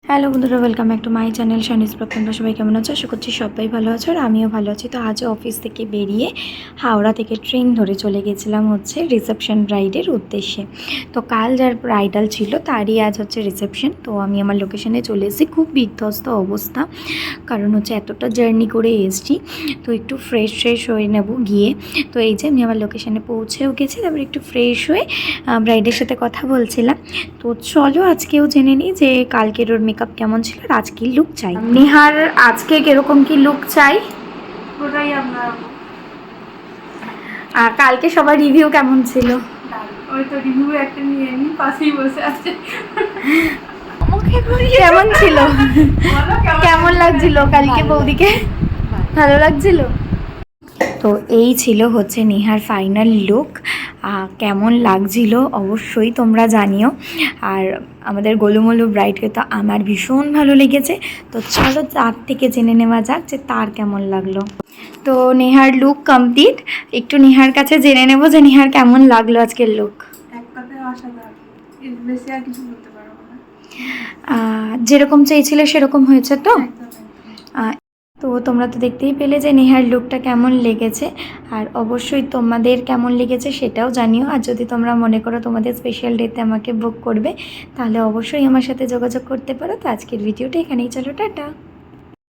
Hello বন্ধুরা, welcome back to my channel শানিস প্রত্যন্ত। সবাই কেমন আছো? আশা করছি সবাই ভালো আছো আর আমিও ভালো আছি। তো আজ অফিস থেকে বেরিয়ে হাওড়া থেকে ট্রেন ধরে চলে গেছিলাম হচ্ছে রিসেপশন ব্রাইডের উদ্দেশ্যে। তো কাল যার ব্রাইডাল ছিল তারই আজ হচ্ছে রিসেপশন। তো আমি আমার লোকেশনে চলে এসেছি, খুব বিধ্বস্ত অবস্থা, কারণ হচ্ছে এতটা জার্নি করে এসেছি, তো একটু ফ্রেশ হয়ে নেব গিয়ে। তো এই যে আমি আমার লোকেশনে পৌঁছেও গেছি, তারপর একটু ফ্রেশ হয়ে ব্রাইডের সাথে কথা বলছিলাম। তো চলো আজকেও জেনে নিই যে কালকের ওর মেকআপ কেমন ছিল আর আজকের লুক চাই। নিহার আজকে কিরকম কি লুক চাই ওটাই আপনার কালকে সবার রিভিউ কেমন ছিল? ওই তো রিভিউ একটা নিয়ে নি, পাশেই বসে আছে। কেমন ছিল? কেমন লাগছিল কালকে বৌদিকে? ভালো লাগছিল। তো এই ছিল হচ্ছে নেহার ফাইনাল লুক। কেমন লাগছিল অবশ্যই তোমরা জানিও। আর আমাদের গোলুমোলু ব্রাইডকে তো আমার ভীষণ ভালো লেগেছে। তো চলো তার থেকে জেনে নেওয়া যাক যে তার কেমন লাগলো। তো নেহার লুক কমপ্লিট, একটু নেহার কাছে জেনে নেব যে নেহার কেমন লাগলো আজকের লুক। এক কথায় অসাধারণ, এর বেশি আর কিছু বলতে পারবো না। যেরকম চেয়েছিলে সেরকম হয়েছে তো? একদম। তো তোমরা তো দেখতেই পেলে যে নেহার লুকটা কেমন লেগেছে, আর অবশ্যই তোমাদের কেমন লেগেছে সেটাও জানিও। আর যদি তোমরা মনে করো তোমাদের স্পেশাল ডেতে আমাকে বুক করবে, তাহলে অবশ্যই আমার সাথে যোগাযোগ করতে পারো। তো আজকের ভিডিওটা এখানেই, চলো টাটা।